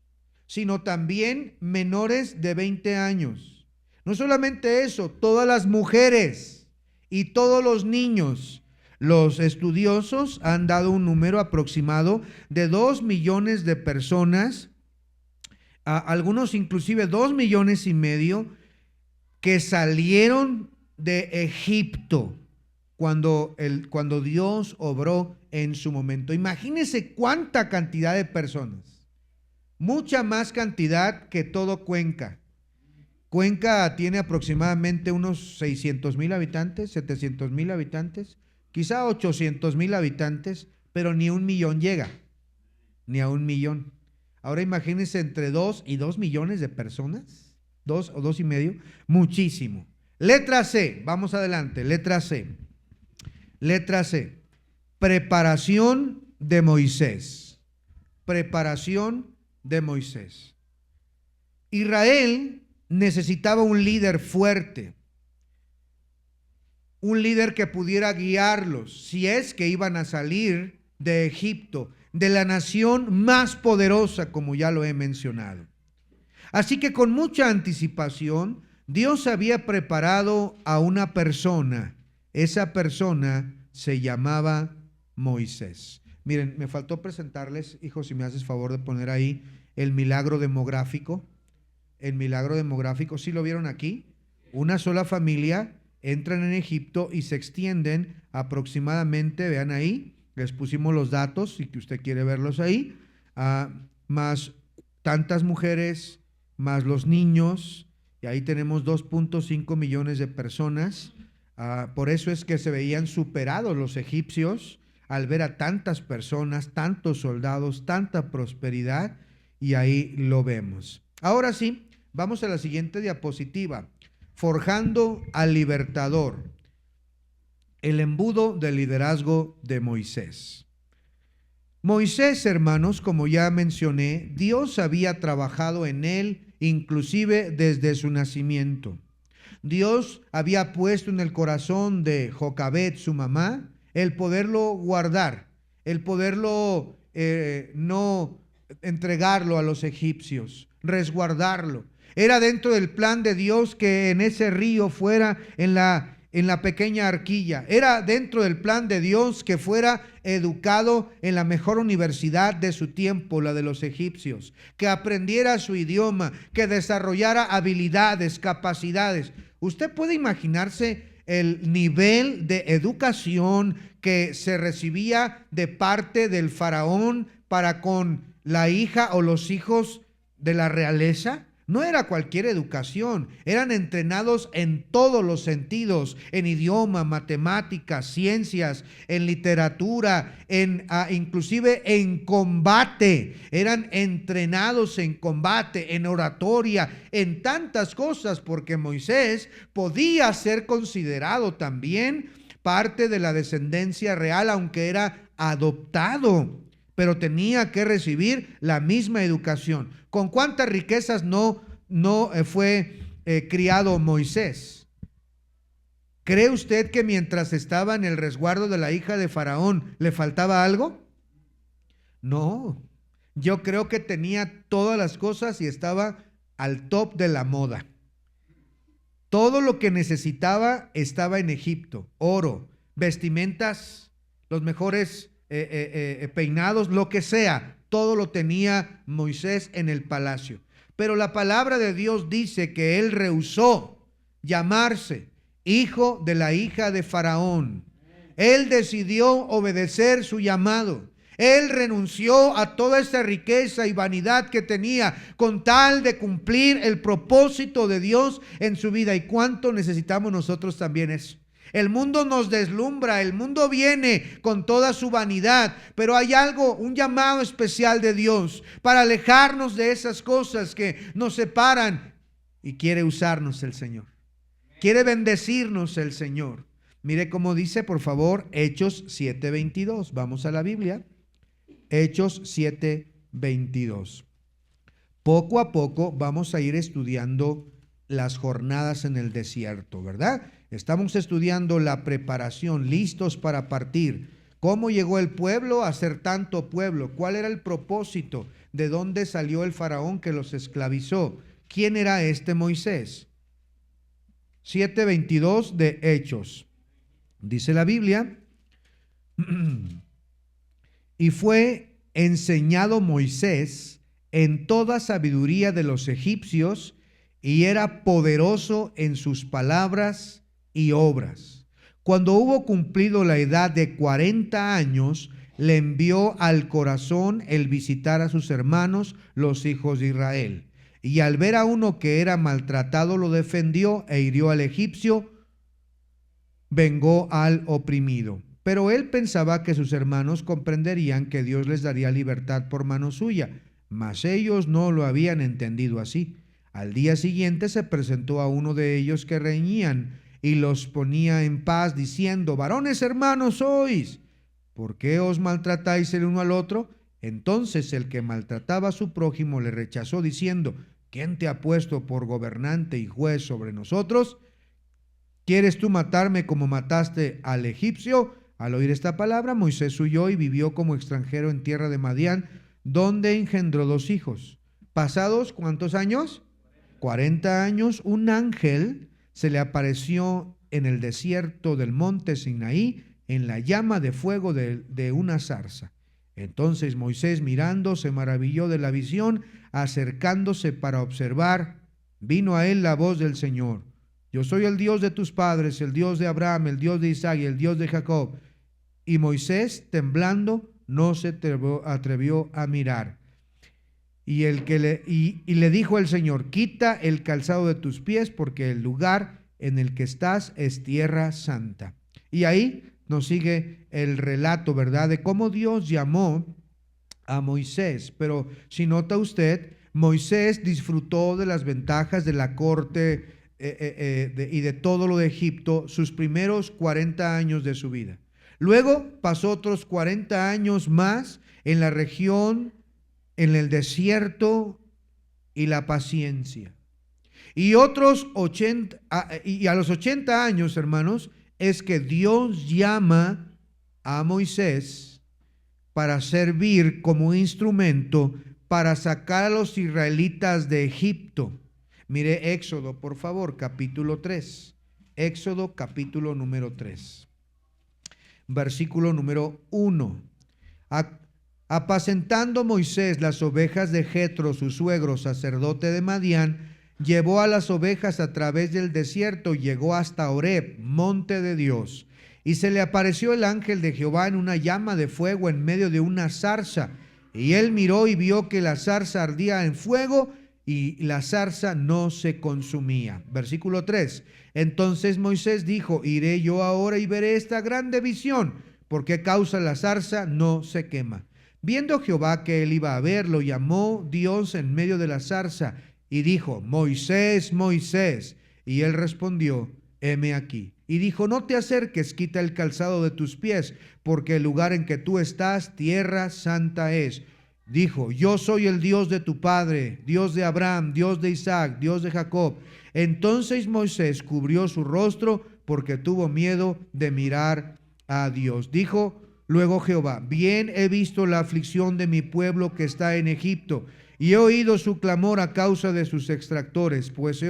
sino también menores de 20 años. No solamente eso, todas las mujeres y todos los niños. Los estudiosos han dado un número aproximado de 2 millones de personas, algunos inclusive 2,5 millones, que salieron de Egipto cuando Dios obró en su momento. Imagínense cuánta cantidad de personas, mucha más cantidad que todo Cuenca. Cuenca tiene aproximadamente unos 600,000 habitantes, 700,000 habitantes, quizá 800,000 habitantes, pero ni 1 millón llega, ni a 1 millón. Ahora imagínense entre 2 y 2 millones de personas, 2 o 2,5, muchísimo. Letra C, vamos adelante, letra C. Letra C, preparación de Moisés. Preparación de Moisés. Israel necesitaba un líder fuerte, un líder que pudiera guiarlos si es que iban a salir de Egipto, de la nación más poderosa, como ya lo he mencionado. Así que con mucha anticipación, Dios había preparado a una persona. Esa persona se llamaba Moisés. Miren, me faltó presentarles, hijos, si me haces favor de poner ahí el milagro demográfico. El milagro demográfico, ¿sí lo vieron aquí? Una sola familia entran en Egipto y se extienden aproximadamente, vean ahí, les pusimos los datos, si usted quiere verlos ahí, más tantas mujeres, más los niños, y ahí tenemos 2,5 millones de personas. Por eso es que se veían superados los egipcios al ver a tantas personas, tantos soldados, tanta prosperidad, y ahí lo vemos. Ahora sí, vamos a la siguiente diapositiva. Forjando al libertador. El embudo del liderazgo de Moisés. Moisés, hermanos, como ya mencioné, Dios había trabajado en él inclusive desde su nacimiento. Dios había puesto en el corazón de Jocabed, su mamá, el poderlo guardar, el poderlo no entregarlo a los egipcios, resguardarlo. Era dentro del plan de Dios que en ese río fuera en la pequeña arquilla. Era dentro del plan de Dios que fuera educado en la mejor universidad de su tiempo, la de los egipcios, que aprendiera su idioma, que desarrollara habilidades, capacidades. Usted puede imaginarse el nivel de educación que se recibía de parte del faraón para con la hija o los hijos de la realeza. No era cualquier educación, eran entrenados en todos los sentidos, en idioma, matemáticas, ciencias, en literatura, inclusive en combate. Eran entrenados en combate, en oratoria, en tantas cosas, porque Moisés podía ser considerado también parte de la descendencia real, aunque era adoptado, pero tenía que recibir la misma educación. ¿Con cuántas riquezas no fue criado Moisés? ¿Cree usted que mientras estaba en el resguardo de la hija de Faraón le faltaba algo? No, yo creo que tenía todas las cosas y estaba al top de la moda. Todo lo que necesitaba estaba en Egipto: oro, vestimentas, los mejores peinados, lo que sea, todo lo tenía Moisés en el palacio. Pero la palabra de Dios dice que él rehusó llamarse hijo de la hija de Faraón. Él decidió obedecer su llamado. Él renunció a toda esa riqueza y vanidad que tenía con tal de cumplir el propósito de Dios en su vida. ¿Y cuánto necesitamos nosotros también eso? El mundo nos deslumbra, el mundo viene con toda su vanidad, pero hay algo, un llamado especial de Dios para alejarnos de esas cosas que nos separan, y quiere usarnos el Señor. Quiere bendecirnos el Señor. Mire cómo dice, por favor, Hechos 7:22. Vamos a la Biblia. Hechos 7:22. Poco a poco vamos a ir estudiando las jornadas en el desierto, ¿verdad? Estamos estudiando la preparación, listos para partir. ¿Cómo llegó el pueblo a ser tanto pueblo? ¿Cuál era el propósito? ¿De dónde salió el faraón que los esclavizó? ¿Quién era este Moisés? 7:22 de Hechos. Dice la Biblia: y fue enseñado Moisés en toda sabiduría de los egipcios, y era poderoso en sus palabras y obras. Cuando hubo cumplido la edad de 40 años, le envió al corazón el visitar a sus hermanos, los hijos de Israel. Y al ver a uno que era maltratado, lo defendió, e hirió al egipcio, vengó al oprimido. Pero él pensaba que sus hermanos comprenderían que Dios les daría libertad por mano suya, mas ellos no lo habían entendido así. Al día siguiente se presentó a uno de ellos que reñían y los ponía en paz, diciendo: varones hermanos sois, ¿por qué os maltratáis el uno al otro? Entonces el que maltrataba a su prójimo le rechazó, diciendo: ¿quién te ha puesto por gobernante y juez sobre nosotros? ¿Quieres tú matarme como mataste al egipcio? Al oír esta palabra, Moisés huyó y vivió como extranjero en tierra de Madián, donde engendró 2 hijos. Pasados, ¿cuántos años? 40 años, un ángel se le apareció en el desierto del monte Sinaí, en la llama de fuego de una zarza. Entonces Moisés, mirando, se maravilló de la visión, acercándose para observar, vino a él la voz del Señor: yo soy el Dios de tus padres, el Dios de Abraham, el Dios de Isaac y el Dios de Jacob. Y Moisés, temblando, no se atrevió a mirar. Y le dijo el Señor: quita el calzado de tus pies, porque el lugar en el que estás es tierra santa. Y ahí nos sigue el relato, ¿verdad?, de cómo Dios llamó a Moisés. Pero si nota usted, Moisés disfrutó de las ventajas de la corte y de todo lo de Egipto sus primeros 40 años de su vida. Luego pasó otros 40 años más en la región, en el desierto y la paciencia. Y otros 80, y a los 80 años, hermanos, es que Dios llama a Moisés para servir como instrumento para sacar a los israelitas de Egipto. Mire Éxodo, por favor, capítulo 3. Éxodo, capítulo número 3. Versículo número 1. Apacentando Moisés las ovejas de Jetro, su suegro, sacerdote de Madián, llevó a las ovejas a través del desierto y llegó hasta Horeb, monte de Dios. Y se le apareció el ángel de Jehová en una llama de fuego en medio de una zarza. Y él miró y vio que la zarza ardía en fuego y la zarza no se consumía. Versículo 3. Entonces Moisés dijo: iré yo ahora y veré esta grande visión, ¿por qué causa la zarza no se quema? Viendo Jehová que él iba a verlo, llamó Dios en medio de la zarza y dijo: Moisés, Moisés. Y él respondió: heme aquí. Y dijo: no te acerques, quita el calzado de tus pies, porque el lugar en que tú estás, tierra santa es. Dijo: yo soy el Dios de tu padre, Dios de Abraham, Dios de Isaac, Dios de Jacob. Entonces Moisés cubrió su rostro porque tuvo miedo de mirar a Dios. Dijo luego Jehová: bien he visto la aflicción de mi pueblo que está en Egipto, y he oído su clamor a causa de sus extractores, pues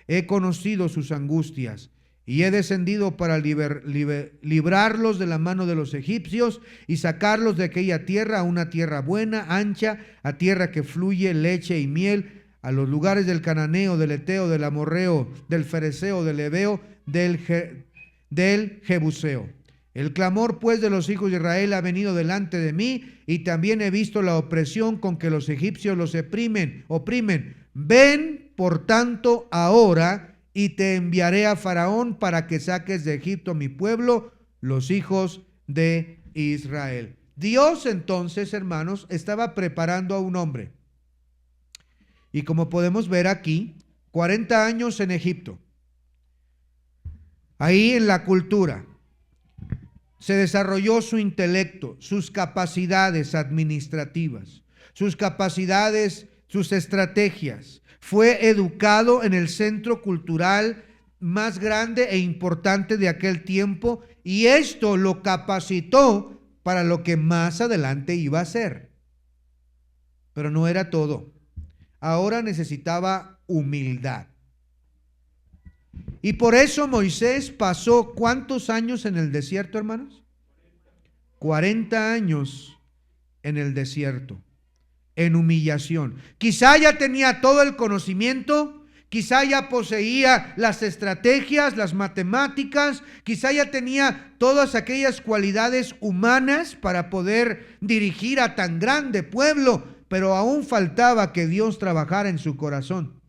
he conocido sus angustias. Y he descendido para librarlos de la mano de los egipcios y sacarlos de aquella tierra a una tierra buena, ancha, a tierra que fluye leche y miel, a los lugares del cananeo, del eteo, del amorreo, del fereceo, del heveo, del jebuseo. El clamor pues de los hijos de Israel ha venido delante de mí, y también he visto la opresión con que los egipcios los oprimen. Ven por tanto ahora, y te enviaré a Faraón para que saques de Egipto mi pueblo, los hijos de Israel. Dios entonces, hermanos, estaba preparando a un hombre. Y como podemos ver aquí, 40 años en Egipto. Ahí en la cultura se desarrolló su intelecto, sus capacidades administrativas, sus capacidades, sus estrategias. Fue educado en el centro cultural más grande e importante de aquel tiempo, y esto lo capacitó para lo que más adelante iba a ser. Pero no era todo. Ahora necesitaba humildad. Y por eso Moisés pasó ¿cuántos años en el desierto, hermanos? 40 años en el desierto, en humillación. Quizá ya tenía todo el conocimiento, quizá ya poseía las estrategias, las matemáticas, quizá ya tenía todas aquellas cualidades humanas para poder dirigir a tan grande pueblo, pero aún faltaba que Dios trabajara en su corazón,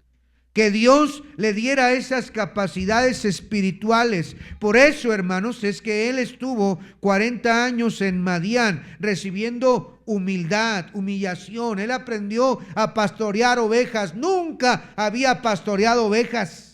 que Dios le diera esas capacidades espirituales. Por eso, hermanos, es que él estuvo 40 años en Madián recibiendo humildad, humillación. Él aprendió a pastorear ovejas. Nunca había pastoreado ovejas.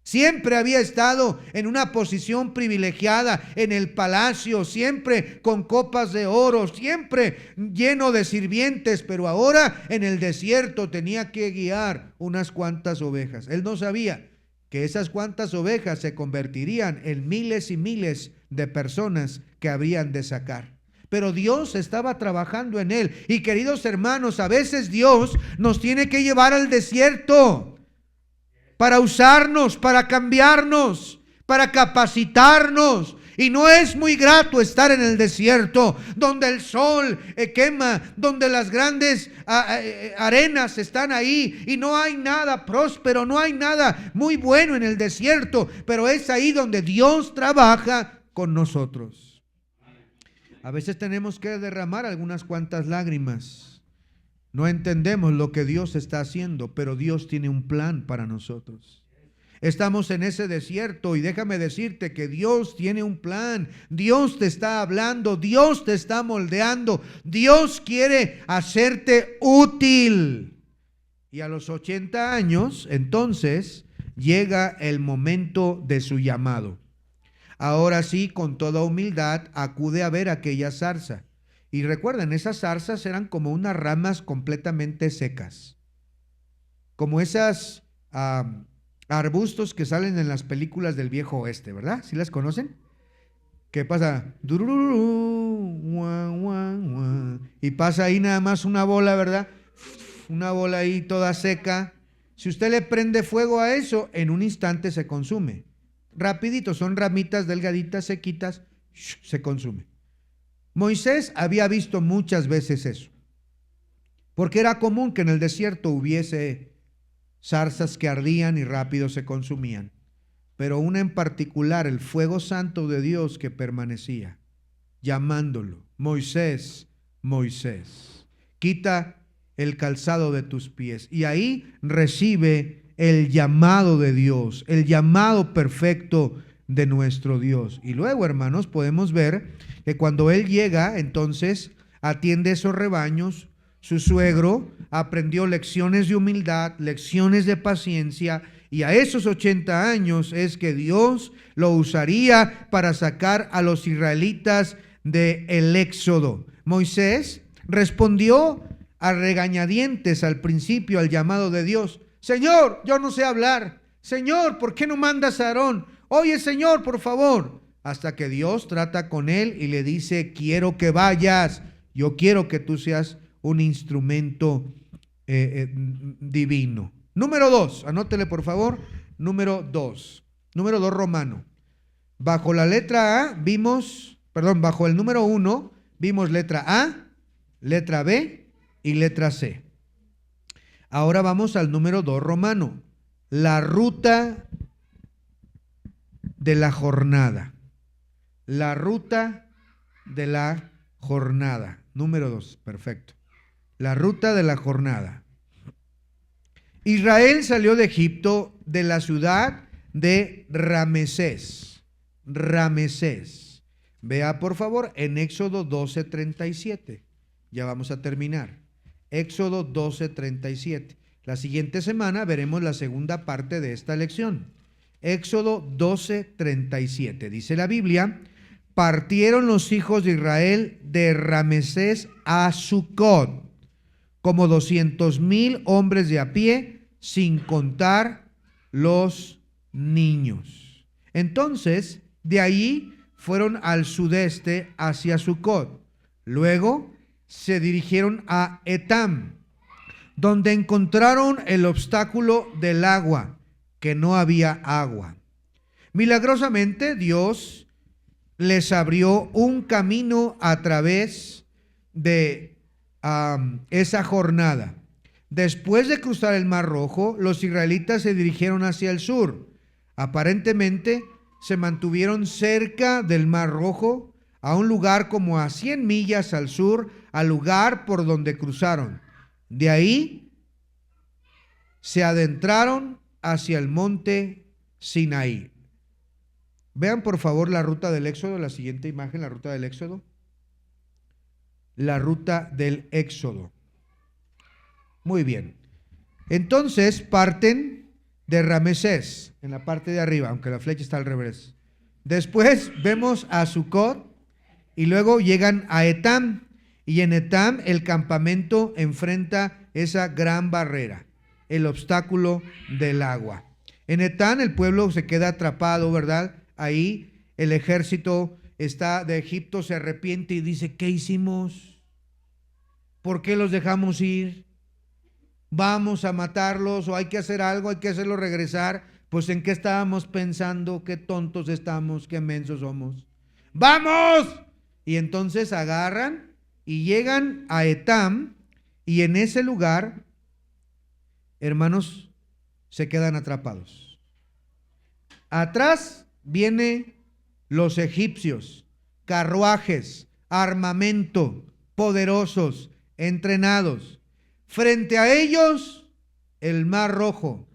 Siempre había estado en una posición privilegiada en el palacio, siempre con copas de oro, siempre lleno de sirvientes, pero ahora en el desierto tenía que guiar unas cuantas ovejas. Él no sabía que esas cuantas ovejas se convertirían en miles y miles de personas que habrían de sacar. Pero Dios estaba trabajando en él. Y queridos hermanos, a veces Dios nos tiene que llevar al desierto para usarnos, para cambiarnos, para capacitarnos. Y no es muy grato estar en el desierto, donde el sol quema, donde las grandes arenas están ahí y no hay nada próspero, no hay nada muy bueno en el desierto. Pero es ahí donde Dios trabaja con nosotros. A veces tenemos que derramar algunas cuantas lágrimas. No entendemos lo que Dios está haciendo, pero Dios tiene un plan para nosotros. Estamos en ese desierto y déjame decirte que Dios tiene un plan. Dios te está hablando, Dios te está moldeando, Dios quiere hacerte útil. Y a los 80 años, entonces, llega el momento de su llamado. Ahora sí, con toda humildad, acude a ver aquella zarza. Y recuerden, esas zarzas eran como unas ramas completamente secas, como esas arbustos que salen en las películas del viejo oeste, ¿verdad? ¿Sí las conocen? ¿Qué pasa? Y pasa ahí nada más una bola, ¿verdad? Una bola ahí toda seca. Si usted le prende fuego a eso, en un instante se consume. Rapidito, son ramitas delgaditas, sequitas, se consume. Moisés había visto muchas veces eso, porque era común que en el desierto hubiese zarzas que ardían y rápido se consumían, pero una en particular, el fuego santo de Dios que permanecía, llamándolo: Moisés, Moisés, quita el calzado de tus pies. Y ahí recibe el llamado de Dios, el llamado perfecto de nuestro Dios. Y luego, hermanos, podemos ver que cuando él llega, entonces atiende esos rebaños. Su suegro aprendió lecciones de humildad, lecciones de paciencia, y a esos 80 años es que Dios lo usaría para sacar a los israelitas del éxodo. Moisés respondió a regañadientes al principio al llamado de Dios: Señor, yo no sé hablar. Señor, ¿por qué no mandas a Aarón? Oye, Señor, por favor. Hasta que Dios trata con él y le dice: quiero que vayas, yo quiero que tú seas un instrumento divino. Número 2, anótele por favor. Número 2 romano. Bajo la letra A vimos, bajo el número 1 vimos letra A, letra B y letra C. Ahora vamos al número 2 romano. La ruta de la jornada. La ruta de la jornada. Número 2, perfecto. La ruta de la jornada. Israel salió de Egipto, de la ciudad de Ramesés. Ramesés. Vea por favor en Éxodo 12:37. Ya vamos a terminar. Éxodo 12:37. La siguiente semana veremos la segunda parte de esta lección. Éxodo 12:37. Dice la Biblia: partieron los hijos de Israel de Ramesés a Sucot, como 200,000 hombres de a pie, sin contar los niños. Entonces, de allí fueron al sudeste hacia Sucot. Luego se dirigieron a Etam, donde encontraron el obstáculo del agua, que no había agua. Milagrosamente, Dios les abrió un camino a través de esa jornada. Después de cruzar el Mar Rojo, los israelitas se dirigieron hacia el sur. Aparentemente se mantuvieron cerca del Mar Rojo, a un lugar como a 100 millas al sur, al lugar por donde cruzaron. De ahí se adentraron hacia el monte Sinaí. Vean por favor la ruta del Éxodo, la siguiente imagen, la ruta del Éxodo. La ruta del Éxodo. Muy bien. Entonces parten de Ramesés, en la parte de arriba, aunque la flecha está al revés. Después vemos a Sucot y luego llegan a Etam. Y en Etam el campamento enfrenta esa gran barrera, el obstáculo del agua. En Etam el pueblo se queda atrapado, ¿verdad? Ahí el ejército de Egipto se arrepiente y dice: ¿qué hicimos? ¿Por qué los dejamos ir? ¿Vamos a matarlos o hay que hacer algo, hay que hacerlos regresar? Pues ¿en qué estábamos pensando? ¿Qué tontos estamos? ¿Qué mensos somos? ¡Vamos! Y entonces agarran y llegan a Etam, y en ese lugar, hermanos, se quedan atrapados. Atrás vienen los egipcios, carruajes, armamento, poderosos, entrenados. Frente a ellos, el Mar Rojo.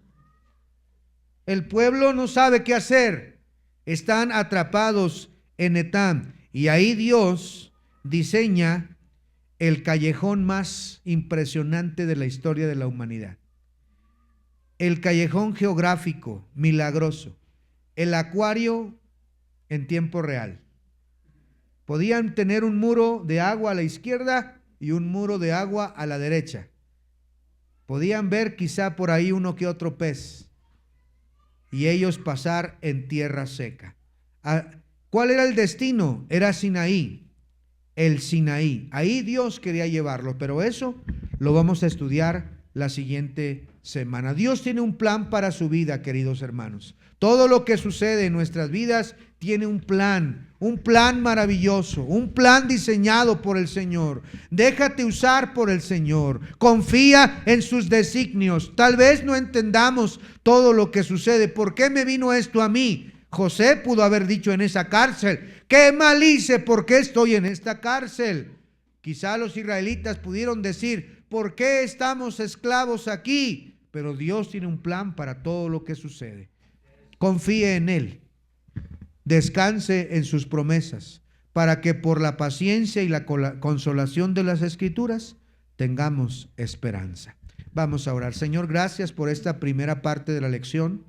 El pueblo no sabe qué hacer. Están atrapados en Etam. Y ahí Dios diseña el callejón más impresionante de la historia de la humanidad. El callejón geográfico milagroso. El acuario en tiempo real. Podían tener un muro de agua a la izquierda y un muro de agua a la derecha. Podían ver quizá por ahí uno que otro pez y ellos pasar en tierra seca. ¿Cuál era el destino? Era Sinaí, el Sinaí. Ahí Dios quería llevarlo, pero eso lo vamos a estudiar la siguiente semana. Dios tiene un plan para su vida, queridos hermanos. Todo lo que sucede en nuestras vidas tiene un plan maravilloso, un plan diseñado por el Señor. Déjate usar por el Señor. Confía en sus designios. Tal vez no entendamos todo lo que sucede. ¿Por qué me vino esto a mí? José pudo haber dicho en esa cárcel: ¿qué mal hice? ¿Por qué estoy en esta cárcel? Quizá los israelitas pudieron decir: ¿por qué estamos esclavos aquí? Pero Dios tiene un plan para todo lo que sucede. Confíe en Él. Descanse en sus promesas, para que por la paciencia y la consolación de las Escrituras tengamos esperanza. Vamos a orar. Señor, gracias por esta primera parte de la lección.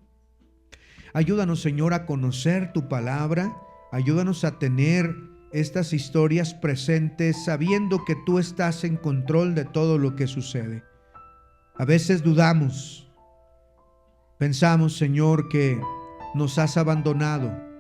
Ayúdanos, Señor, a conocer tu palabra. Ayúdanos a tener estas historias presentes, sabiendo que tú estás en control de todo lo que sucede. A veces dudamos. Pensamos, Señor, que nos has abandonado.